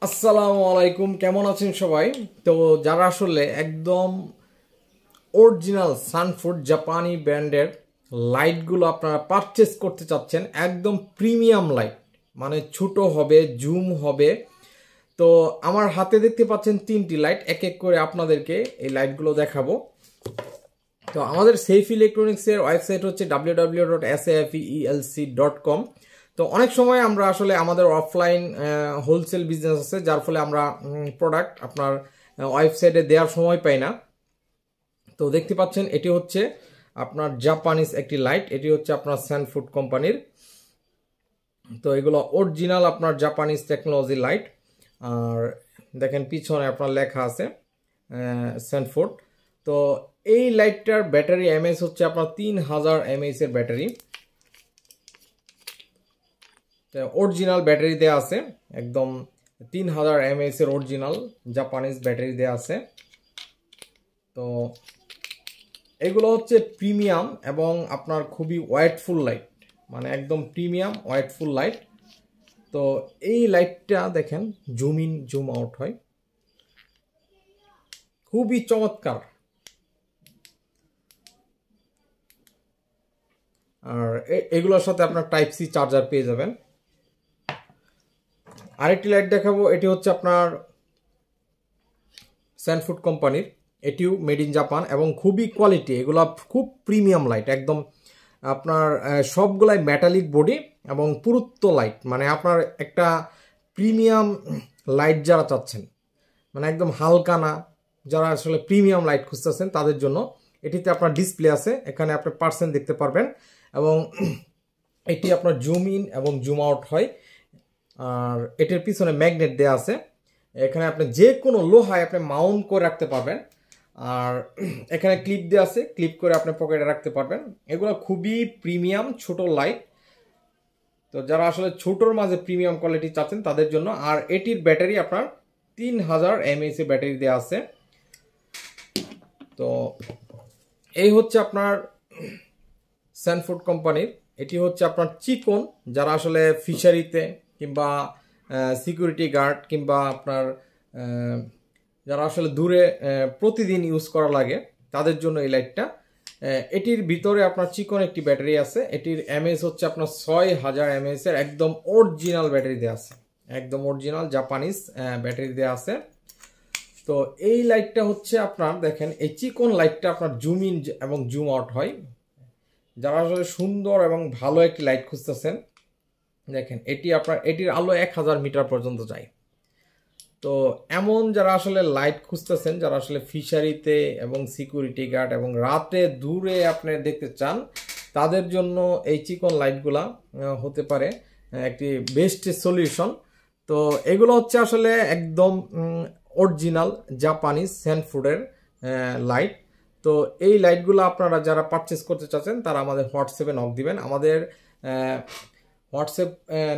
আসসালামু আলাইকুম, কেমন আছেন সবাই? তো যারা আসলে একদম অরিজিনাল সানফুড জাপানি ব্র্যান্ডের লাইটগুলো আপনারা পারচেস করতে চাচ্ছেন, একদম প্রিমিয়াম লাইট, মানে ছোট হবে, জুম হবে। তো আমার হাতে দেখতে পাচ্ছেন তিনটি লাইট, এক এক করে আপনাদেরকে এই লাইটগুলো দেখাবো। তো আমাদের সেফ ইলেকট্রনিক্সের ওয়েবসাইট হচ্ছে www.safeelc.com। তো অনেক সময় আমরা আসলে আমাদের অফলাইন হোলসেল বিজনেস আছে, যার ফলে আমরা প্রোডাক্ট আপনার ওয়েবসাইটে দেওয়ার সময় পাই না। তো দেখতে পাচ্ছেন এটি হচ্ছে আপনার জাপানিজ একটি লাইট, এটি হচ্ছে আপনার সানফুড কোম্পানির। তো এগুলো অরিজিনাল আপনার জাপানিজ টেকনোলজি লাইট। আর দেখেন পিছনে আপনার লেখা আছে সানফুড। তো এই লাইটটার ব্যাটারি এমএএইচ হচ্ছে আপনার 3000 এমএএইচ এর ব্যাটারি, অরিজিনাল ব্যাটারি দেয়া আছে, একদম 3000 এমএএইচ এর অরিজিনাল জাপানিজ ব্যাটারি দেয়া আছে। তো এগুলো হচ্ছে প্রিমিয়াম এবং আপনার খুবই ওয়েটফুল লাইট, মানে একদম প্রিমিয়াম ওয়েটফুল লাইট। তো এই লাইটটা দেখেন জুম ইন জুম আউট হয়, খুবই চমৎকার। আর এগুলোর সাথে আপনার টাইপ সি চার্জার পেয়ে যাবেন। আরেকটি লাইট দেখাবো, এটি হচ্ছে আপনার সানফুড কোম্পানির, এটিও মেড ইন জাপান এবং খুবই কোয়ালিটি, এগুলো খুব প্রিমিয়াম লাইট, একদম আপনার সবগুলাই মেটালিক বডি এবং পুরুত্ব লাইট, মানে আপনার একটা প্রিমিয়াম লাইট যারা চাচ্ছেন, মানে একদম হালকা না, যারা আসলে প্রিমিয়াম লাইট খুঁজতেছেন তাদের জন্য। এটিতে আপনার ডিসপ্লে আছে, এখানে আপনি পার্সেন্ট দেখতে পারবেন এবং এটি আপনার জুম ইন এবং জুম আউট হয়। আর এটির পিছনে ম্যাগনেট দেওয়া আছে, এখানে আপনি যে কোনো লোহায় আপনি মাউন্ট করে রাখতে পারবেন। আর এখানে ক্লিপ দেওয়া আছে, ক্লিপ করে আপনি পকেটে রাখতে পারবেন। এগুলো খুবই প্রিমিয়াম ছোট লাইট, তো যারা আসলে ছোটোর মাঝে প্রিমিয়াম কোয়ালিটি চাচ্ছেন তাদের জন্য। আর এটির ব্যাটারি আপনার 3000 এমএএইচ এর ব্যাটারি দেওয়া আছে। তো এই হচ্ছে আপনার সানফুড কোম্পানির, এটি হচ্ছে আপনার চিকন, যারা আসলে ফিশারিতে কিংবা সিকিউরিটি গার্ড কিংবা আপনার যারা আসলে দূরে প্রতিদিন ইউজ করা লাগে তাদের জন্য এই লাইটটা। এটির ভিতরে আপনার চিকন একটি ব্যাটারি আছে, এটির এমএএইচ হচ্ছে আপনার 6000 এমএএইচ এর একদম অরিজিনাল ব্যাটারি দেওয়া আছে, একদম অরিজিনাল জাপানিজ ব্যাটারি দেওয়া আছে। তো এই লাইটটা হচ্ছে আপনার দেখেন, এই চিকন লাইটটা আপনার জুম ইন এবং জুম আউট হয়। যারা আসলে সুন্দর এবং ভালো একটি লাইট খুঁজতেছেন, দেখেন এটি আপনার, এটির আলো 1000 মিটার পর্যন্ত যায়। তো এমন যারা আসলে লাইট খুঁজতেছেন, যারা আসলে ফিশারিতে এবং সিকিউরিটি গার্ড এবং রাতে দূরে আপনি দেখতে চান, তাদের জন্য এই চিকন লাইটগুলা হতে পারে একটি বেস্ট সলিউশন। তো এগুলো হচ্ছে আসলে একদম অরিজিনাল জাপানিজ সানফুডের লাইট। তো এই লাইটগুলো আপনারা যারা পারচেস করতে চাচ্ছেন তারা আমাদের হোয়াটসঅ্যাপে নক দিবেন, আমাদের হোয়াটসঅ্যাপ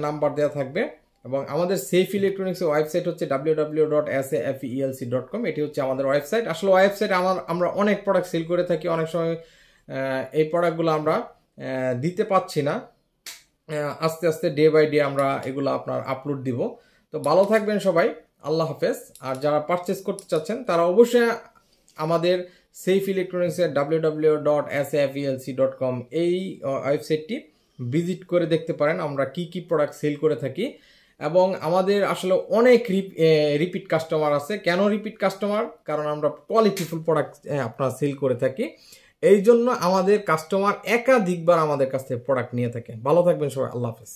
নাম্বার দেওয়া থাকবে। এবং আমাদের সেফ ইলেকট্রনিক্সের ওয়েবসাইট হচ্ছে www.safeelc.com, এটি হচ্ছে আমাদের ওয়েবসাইট। আসলে ওয়েবসাইটে আমরা অনেক প্রোডাক্ট সেল করে থাকি, অনেক সময় এই প্রোডাক্টগুলো আমরা দিতে পাচ্ছি না, আস্তে আস্তে ডে বাই ডে আমরা এগুলো আপনার আপলোড দিব। তো ভালো থাকবেন সবাই, আল্লাহ হাফেজ। আর যারা পারচেস করতে চাচ্ছেন তারা অবশ্যই আমাদের সেফ ইলেকট্রনিক্সের www.safeelc.com এই ওয়েবসাইটটি ভিজিট করে দেখতে পারেন আমরা কি কি প্রোডাক্ট সেল করে থাকি। এবং আমাদের আসলে অনেক রিপিট কাস্টমার আছে। কেন রিপিট কাস্টমার? কারণ আমরা কোয়ালিটিফুল প্রোডাক্ট আপনারা সেল করে থাকি, এই জন্য আমাদের কাস্টমার একাধিকবার আমাদের কাছ থেকে প্রোডাক্ট নিয়ে থাকে। ভালো থাকবেন সবাই, আল্লাহ হাফেজ।